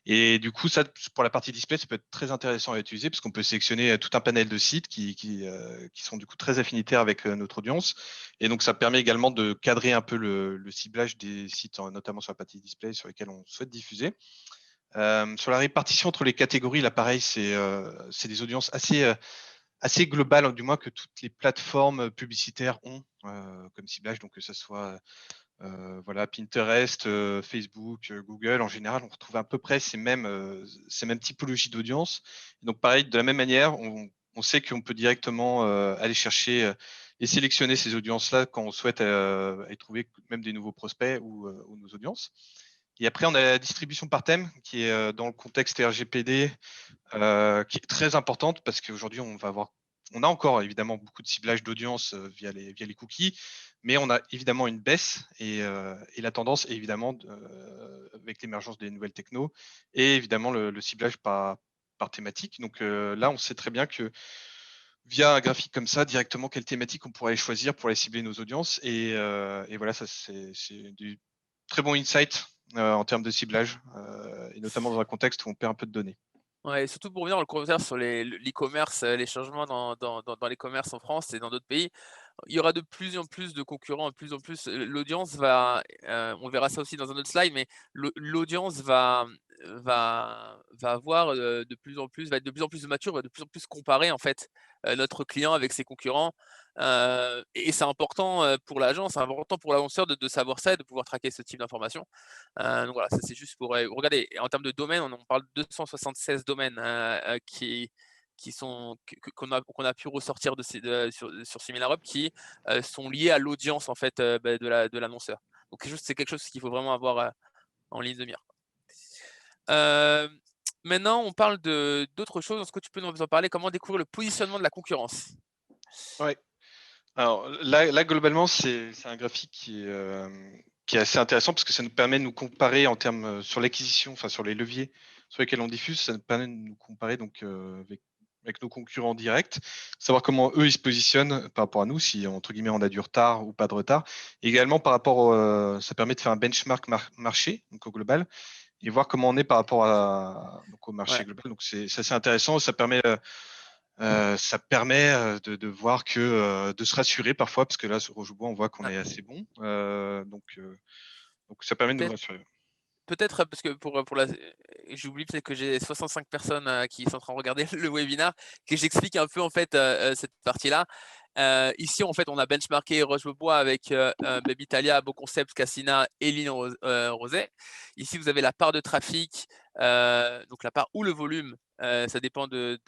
Et du coup, ça, pour la partie display, ça peut être très intéressant à utiliser parce qu'on peut sélectionner tout un panel de sites qui sont du coup très affinitaires avec notre audience. Et donc, ça permet également de cadrer un peu le ciblage des sites, notamment sur la partie display sur lesquels on souhaite diffuser. Sur la répartition entre les catégories, là, pareil, c'est des audiences assez globales, du moins que toutes les plateformes publicitaires ont comme ciblage. Donc, que ce soit voilà, Pinterest, Facebook, Google, en général, on retrouve à peu près ces mêmes typologies d'audience. Donc, pareil, de la même manière, on sait qu'on peut directement aller chercher et sélectionner ces audiences-là quand on souhaite y trouver même des nouveaux prospects ou nos audiences. Et après, on a la distribution par thème qui est dans le contexte RGPD, qui est très importante parce qu'aujourd'hui, on a encore évidemment beaucoup de ciblage d'audience via les cookies, mais on a évidemment une baisse et la tendance, évidemment, avec l'émergence des nouvelles technos et évidemment le ciblage par thématique. Donc là, on sait très bien que via un graphique comme ça, directement, quelle thématique on pourrait choisir pour aller cibler nos audiences. Et voilà, ça, c'est du très bon insight en termes de ciblage, et notamment dans un contexte où on perd un peu de données. Ouais, et surtout pour revenir dans le commentaire sur l'e-commerce, les changements dans l'e-commerce en France et dans d'autres pays, il y aura de plus en plus de concurrents, de plus en plus, l'audience va, on verra ça aussi dans un autre slide, mais l'audience va avoir, de plus en plus va être de plus en plus mature, va de plus en plus comparer en fait, notre client avec ses concurrents, et c'est important, pour l'agence, c'est important pour l'annonceur de savoir ça et de pouvoir traquer ce type d'informations. Donc voilà, ça c'est juste pour, regardez, en termes de domaines, on parle de 276 domaines, qui sont qu'on a pu ressortir sur SimilarWeb qui, sont liés à l'audience en fait, de l'annonceur. Donc c'est quelque chose qu'il faut vraiment avoir, en ligne de mire. Maintenant on parle d'autres choses. Est-ce que tu peux nous en parler? Comment découvrir le positionnement de la concurrence? Ouais. Alors là globalement, c'est un graphique qui est assez intéressant parce que ça nous permet de nous comparer en termes sur l'acquisition, enfin sur les leviers sur lesquels on diffuse, ça nous permet de nous comparer donc avec nos concurrents directs, savoir comment eux ils se positionnent par rapport à nous, si entre guillemets on a du retard ou pas de retard. Également par rapport ça permet de faire un benchmark marché, donc au global, et voir comment on est par rapport donc au marché Ouais. global. Donc c'est assez intéressant, ça permet de voir que de se rassurer parfois, parce que là, sur Rochebois, on voit qu'on Ah, est assez bon. Donc ça permet de nous peut-être rassurer. Peut-être parce que pour la j'oublie peut-être que j'ai 65 personnes, qui sont en train de regarder le webinaire, que j'explique un peu en fait, cette partie-là. Ici en fait on a benchmarké Roche-Beaubois avec, Babytalia, BoConcept, Cassina et Line Rosé. Ici vous avez la part de trafic, donc la part ou le volume, ça dépend de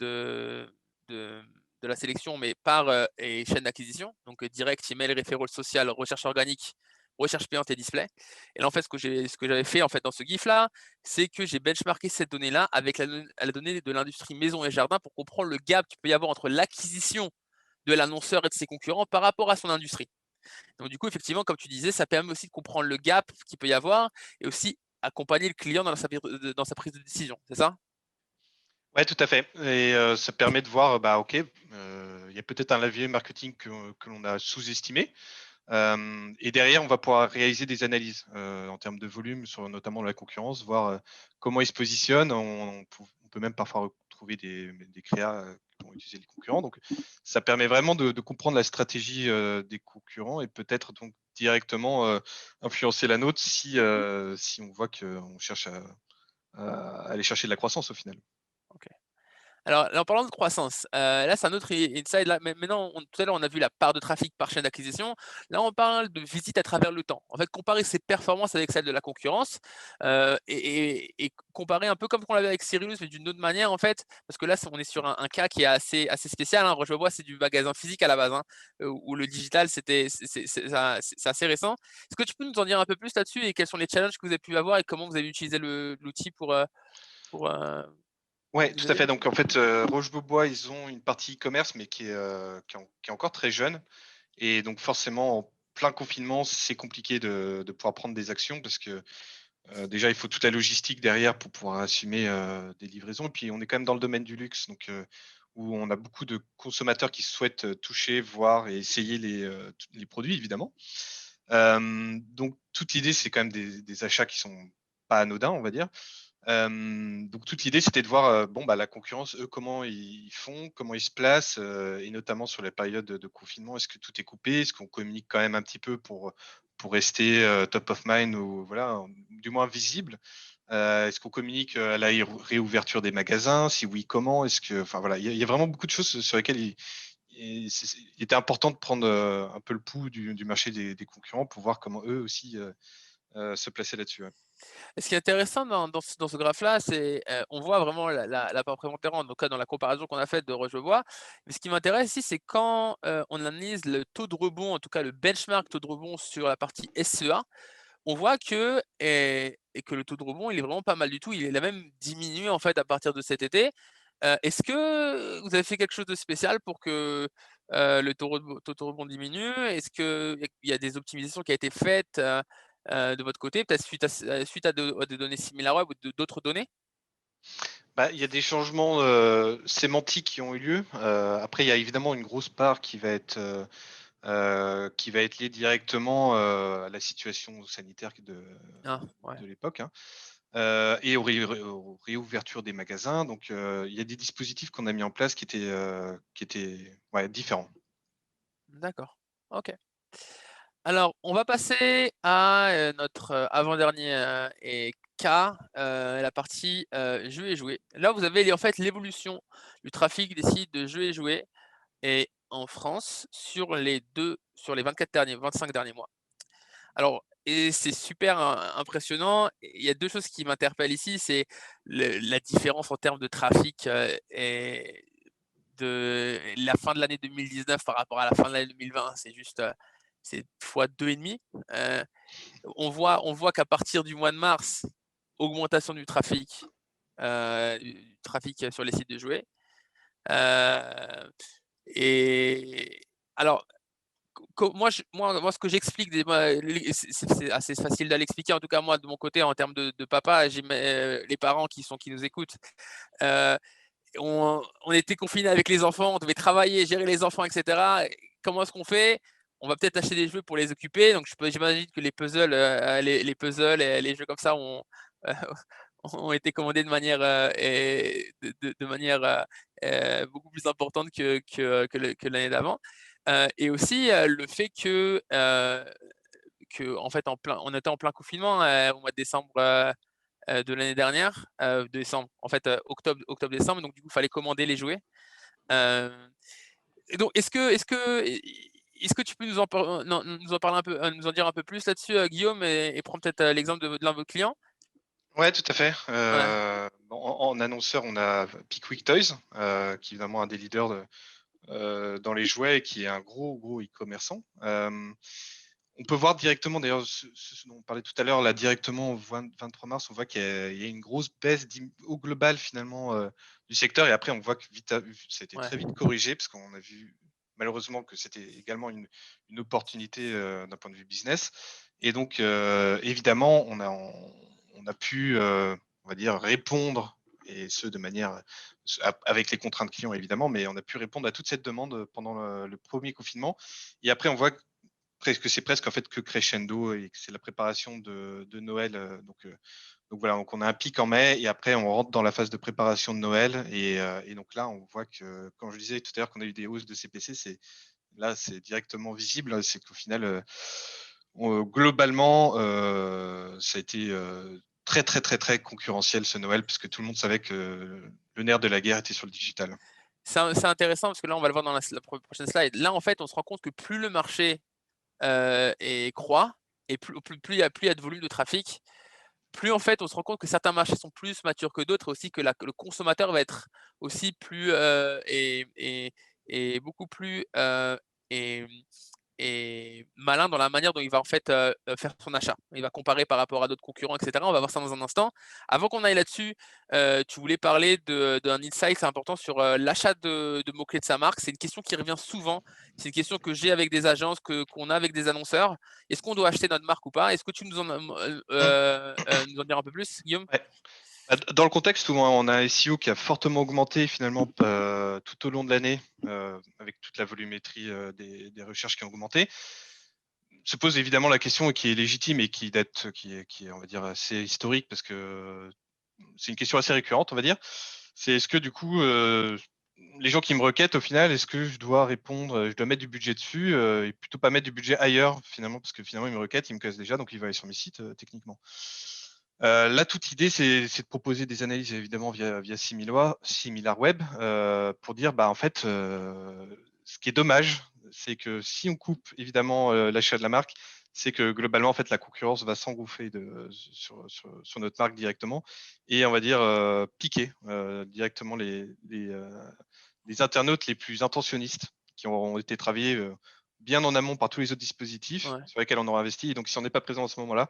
de la sélection, mais par, et chaîne d'acquisition, donc direct, email, référent social, recherche organique, recherche payante et display. Et là, en fait, ce que j'avais fait en fait dans ce GIF-là, c'est que j'ai benchmarké cette donnée-là avec la donnée de l'industrie maison et jardin pour comprendre le gap qu'il peut y avoir entre l'acquisition de l'annonceur et de ses concurrents par rapport à son industrie. Donc du coup, effectivement, comme tu disais, ça permet aussi de comprendre le gap qu'il peut y avoir et aussi accompagner le client dans sa prise de décision, c'est ça? Ouais, tout à fait. Et ça permet de voir, bah ok, il y a peut-être un levier marketing que l'on a sous-estimé. Et derrière, on va pouvoir réaliser des analyses en termes de volume, sur notamment la concurrence, voir comment ils se positionnent. On peut même parfois retrouver des créas qui vont utiliser les concurrents. Donc, ça permet vraiment de comprendre la stratégie des concurrents et peut-être donc directement influencer la nôtre si on voit qu'on cherche à aller chercher de la croissance au final. OK. Alors, en parlant de croissance, là, c'est un autre insight. Là, mais maintenant, tout à l'heure, on a vu la part de trafic par chaîne d'acquisition. Là, on parle de visite à travers le temps. En fait, comparer ses performances avec celles de la concurrence, et comparer un peu comme on l'avait avec Cyrus, mais d'une autre manière, en fait, parce que là, on est sur un cas qui est assez spécial, hein. Roche-Beaubois, c'est du magasin physique à la base, hein, où le digital, c'est assez récent. Est-ce que tu peux nous en dire un peu plus là-dessus et quels sont les challenges que vous avez pu avoir et comment vous avez utilisé l'outil pour, Ouais, tout vous à aider? fait. Donc en fait, Roche-Beaubois, ils ont une partie e-commerce, mais qui est encore très jeune. Et donc forcément, en plein confinement, c'est compliqué de pouvoir prendre des actions parce que déjà, il faut toute la logistique derrière pour pouvoir assumer des livraisons. Et puis, on est quand même dans le domaine du luxe, donc où on a beaucoup de consommateurs qui souhaitent toucher, voir et essayer les produits, évidemment. Donc toute l'idée, c'est quand même des achats qui sont pas anodins, on va dire. Donc toute l'idée, c'était de voir, la concurrence, eux, comment ils font, comment ils se placent, et notamment sur les périodes de confinement. Est-ce que tout est coupé? Est-ce qu'on communique quand même un petit peu pour rester, top of mind ou voilà, du moins visible? Est-ce qu'on communique, à la réouverture des magasins? Si oui, comment? Est-ce que enfin voilà, il y a vraiment beaucoup de choses sur lesquelles il était important de prendre, un peu le pouls du marché des concurrents pour voir comment eux aussi, se plaçaient là-dessus, ouais. Et ce qui est intéressant dans ce graphe-là, c'est, on voit vraiment la part prépondérante, donc là, dans la comparaison qu'on a faite de Roche-Bois. Mais ce qui m'intéresse ici, c'est quand, on analyse le taux de rebond, en tout cas le benchmark taux de rebond sur la partie SEA, on voit que et que le taux de rebond, il est vraiment pas mal du tout. Il a même diminué, en fait, à partir de cet été. Est-ce que vous avez fait quelque chose de spécial pour que, le taux de rebond diminue? Est-ce qu'il y a des optimisations qui a été faites, de votre côté, peut-être suite à des données similaires web ou d'autres données? Bah, il y a des changements, sémantiques qui ont eu lieu. Après, il y a évidemment une grosse part qui va être liée directement, à la situation sanitaire Ah, ouais. de l'époque, hein, et aux réouvertures des magasins. Donc, il y a des dispositifs qu'on a mis en place qui étaient, ouais, différents. D'accord. OK. Alors, on va passer à, notre, avant-dernier, cas, la partie, jeux et jouets. Là, vous avez en fait l'évolution du trafic des sites de jeux et jouets et en France sur les 25 derniers mois. Alors et c'est super impressionnant. Il y a 2 choses qui m'interpellent ici, c'est la différence en termes de trafic, et de la fin de l'année 2019 par rapport à la fin de l'année 2020. C'est juste, c'est fois 2,5. Heu, on voit qu'à partir du mois de mars, augmentation du trafic sur les sites de jouets. Heu et alors moi, ce que j'explique c'est assez facile à l'expliquer. En tout cas, moi, de mon côté, en termes de papa, j'ai les parents qui nous écoutent, heu, on était confinés avec les enfants, on devait travailler, gérer les enfants et cetera. Comment est-ce qu'on fait? On va peut-être acheter des jeux pour les occuper. Donc j'imagine que les puzzles et les jeux comme ça heu, ont été commandés de manière, et de manière, beaucoup plus importante que l'année d'avant. Et aussi, le fait qu'en fait, on était en plein confinement, au mois de décembre, de l'année dernière, décembre, en fait, octobre-décembre, donc du coup, il fallait commander les jouets. Hem et donc est-ce que tu peux nous en par non, nous en parler un peu, nous en dire un peu plus là-dessus, Guillaume, et prendre peut-être, l'exemple de l'un de vos clients? Ouais, tout à fait. Ouais, En annonceur, on a Pickwick Toys, qui est évidemment un des leaders dans les jouets et qui est un gros e-commerçant. On peut voir directement d'ailleurs ce dont on parlait tout à l'heure, là directement au 23 mars, on voit qu'il y a une grosse baisse au global finalement, du secteur et après on voit que vite ça a été ouais. très vite corrigé parce qu'on a vu malheureusement que c'était également une opportunité, d'un point de vue business et donc évidemment on a pu, on va dire répondre et ce de manière avec les contraintes clients évidemment, mais on a pu répondre à toute cette demande, pendant le 1er confinement et après on voit c'est presque en fait que crescendo et que c'est la préparation de Noël, donc voilà, donc on a un pic en mai et après on rentre dans la phase de préparation de Noël et donc là, on voit que quand je disais tout à l'heure qu'on a eu des hausses de CPC, c'est directement visible. C'est qu'au final, globalement, ça a été, très, très, très, très concurrentiel ce Noël puisque tout le monde savait que le nerf de la guerre était sur le digital. C'est intéressant parce que là, on va le voir dans la prochaine slide. Là, en fait, on se rend compte que plus le marché, et croît et plus il y a de volume de trafic, plus en fait on se rend compte que certains marchés sont plus matures que d'autres et aussi que le consommateur va être aussi plus, et beaucoup plus, et et malin dans la manière dont il va en fait, faire son achat. Il va comparer par rapport à d'autres concurrents et cetera. On va voir ça dans un instant. Avant qu'on aille là-dessus, tu voulais parler d'un insight important sur, l'achat de mots-clés de sa marque. C'est une question qui revient souvent. C'est une question que j'ai avec des agences, qu'on a avec des annonceurs. Est-ce qu'on doit acheter notre marque ou pas? Est-ce que tu Mmh. nous en dire un peu plus, Guillaume? Ouais. Dans le contexte où on a un SEO qui a fortement augmenté finalement, tout au long de l'année, avec toute la volumétrie, des recherches qui ont augmenté. se pose évidemment la question qui est légitime et qui date, qui est, on va dire, assez historique parce que c'est une question assez récurrente, on va dire. C'est est-ce que du coup, les gens qui me requêtent au final, est-ce que je dois répondre, je dois mettre du budget dessus et plutôt pas mettre du budget ailleurs finalement parce que finalement ils me requêtent, ils me cassent déjà, donc ils vont aller sur mes sites techniquement. Là, toute idée, c'est de proposer des analyses évidemment via SimilarWeb pour dire, bah en fait, ce qui est dommage, c'est que si on coupe évidemment l'achat de la marque, c'est que globalement, en fait, la concurrence va s'engouffrer sur notre marque directement et on va dire piquer directement les internautes les plus intentionnistes qui ont été travaillés bien en amont par tous les autres dispositifs Ouais. sur lesquels on aura investi. Et donc, si on n'est pas présent à ce moment-là,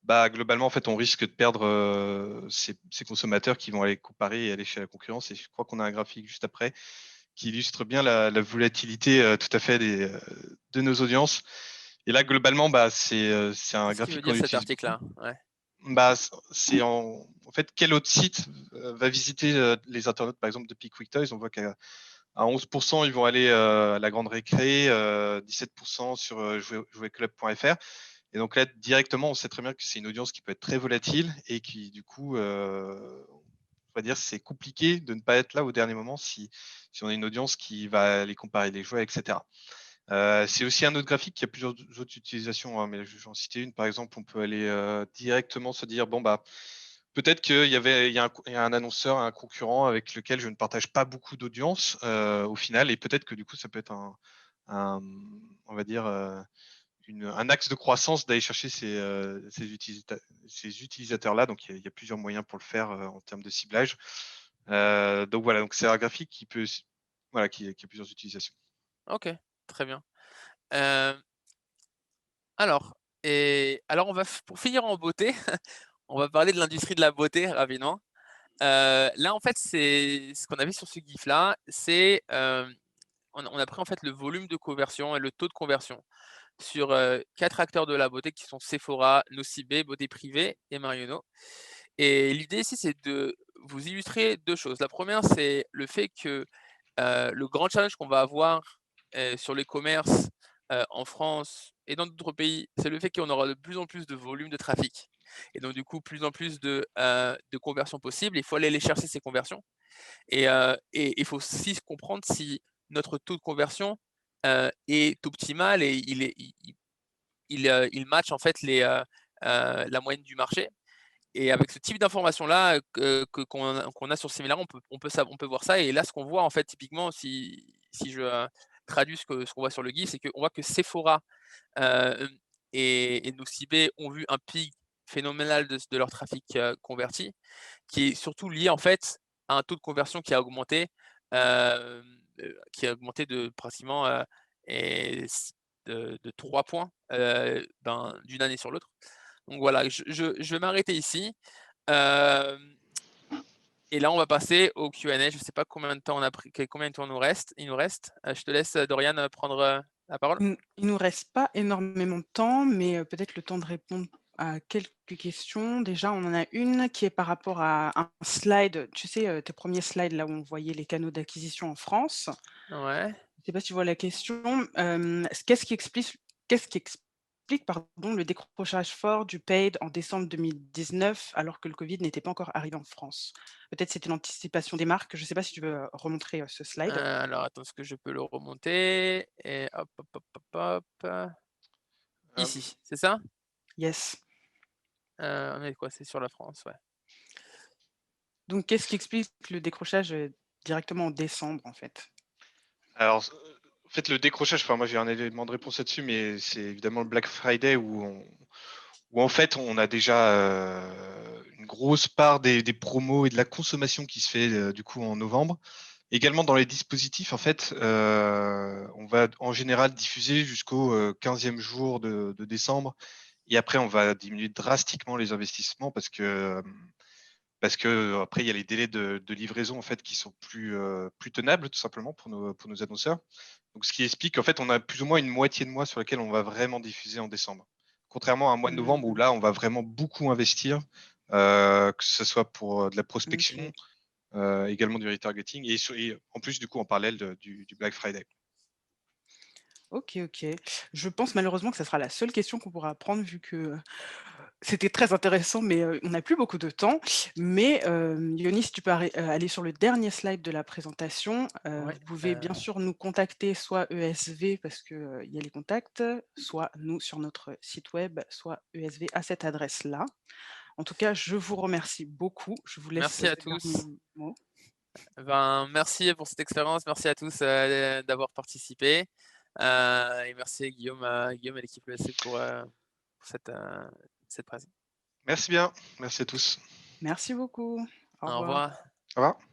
bah, globalement, en fait, on risque de perdre ces consommateurs qui vont aller comparer et aller chez la concurrence. Et je crois qu'on a un graphique juste après qui illustre bien la volatilité tout à fait de nos audiences. Et là, globalement, bah, c'est un Qu'est-ce qu'il veut graphique qu'on dire cet utilise beaucoup. article-là? Ouais. Bah, c'est en fait quel autre site va visiter les internautes, par exemple, de Pickwick Toys. On voit qu'à 11%, ils vont aller à la grande récré, 17% sur jouetclub.fr. Et donc là, directement, on sait très bien que c'est une audience qui peut être très volatile et qui, du coup, on va dire, c'est compliqué de ne pas être là au dernier moment si on a une audience qui va aller comparer les jouets, etc. C'est aussi un autre graphique qui a plusieurs autres utilisations, hein, mais je vais en citer une. Par exemple, on peut aller directement se dire, bon, bah, peut-être qu'il y a un annonceur, un concurrent avec lequel je ne partage pas beaucoup d'audience au final, et peut-être que du coup, ça peut être on va dire, un axe de croissance d'aller chercher ces utilisateurs-là. Donc, il y a plusieurs moyens pour le faire en termes de ciblage. Donc voilà, donc c'est un graphique qui peut, voilà, qui a plusieurs utilisations. OK, très bien. Hem, alors on va pour finir en beauté, on va parler de l'industrie de la beauté rapidement. Là, en fait, c'est ce qu'on avait sur ce GIF-là, c'est, on a pris en fait le volume de conversion et le taux de conversion sur, 4 acteurs de la beauté qui sont Sephora, Nocibé, Beauté Privée et Marionneau. Et l'idée ici, c'est de vous illustrer 2 choses. La première, c'est le fait que, le grand challenge qu'on va avoir, sur les commerces, en France et dans d'autres pays, c'est le fait qu'on aura de plus en plus de volume de trafic et donc du coup, plus en plus de conversions possibles. Il faut aller les chercher ces conversions et il faut aussi comprendre si notre taux de conversion, est optimal et il match en fait la moyenne du marché. Et avec ce type d'informations-là, qu'on a sur Similar, on peut voir ça et là, ce qu'on voit, en fait, typiquement, si je, traduis ce qu'on voit sur le guide, c'est qu'on voit que Sephora, hem et Nocibé ont vu un pic phénoménal de leur trafic, converti, qui est surtout lié, en fait, à un taux de conversion qui a augmenté de pratiquement, et s de 3 points, d'une année sur l'autre. Donc voilà, je vais m'arrêter ici. Hem Et là, on va passer au Q&A. Je ne sais pas combien de temps on a pris, combien de temps il nous reste. Je te laisse, Dorian, prendre, la parole. Il nous reste pas énormément de temps, mais peut-être le temps de répondre à quelques questions. Déjà, on en a une qui est par rapport à un slide, tu sais, tes premiers slides là où on voyait les canaux d'acquisition en France. Ouais. Je ne sais pas si tu vois la question. Qu'est-ce qui explique, pardon, le décrochage fort du paid en décembre 2019 alors que le Covid n'était pas encore arrivé en France? Peut-être c'était l'anticipation des marques. Je ne sais pas si tu veux, remontrer, ce slide? Alors attends, est-ce que je peux le remonter? Et hop, hop, hop, hop, hop. Ici, c'est ça? Yes. On est quoi? C'est sur la France, ouais. Donc qu'est-ce qui explique le décrochage, directement en décembre, en fait? Alors, en fait, le décrochage, enfin, moi, j'ai un élément de réponse là-dessus, mais c'est évidemment le Black Friday où en fait, on a déjà une grosse part des promos et de la consommation qui se fait du coup en novembre. Également dans les dispositifs, en fait, on va en général diffuser jusqu'au 15e jour de décembre. Et après, on va diminuer drastiquement les investissements parce que après, il y a les délais de livraison en fait qui sont plus tenables tout simplement pour nos annonceurs. Donc, ce qui explique qu'en fait, on a plus ou moins une moitié de mois sur lequel on va vraiment diffuser en décembre. Contrairement à un mois de novembre où Mmh. là, on va vraiment beaucoup investir, que ce soit pour de la prospection, OK. également du retargeting et en plus, du coup, en parallèle du Black Friday. OK, OK. Je pense malheureusement que ça sera la seule question qu'on pourra prendre vu que c'était très intéressant, mais on n'a plus beaucoup de temps. Mais Yoni, si tu peux aller sur le dernier slide de la présentation, Ouais, vous pouvez bien sûr nous contacter soit ESV parce que, il y a les contacts, soit nous sur notre site web, soit ESV à cette adresse-là. En tout cas, je vous remercie beaucoup. Je vous laisse merci à le tous. dernier mot. Ben, merci pour cette expérience, merci à tous, d'avoir participé, et merci à Guillaume et l'équipe ESC pour cette presse. Merci bien. Merci à tous. Merci beaucoup. Au Au revoir. revoir. Au revoir.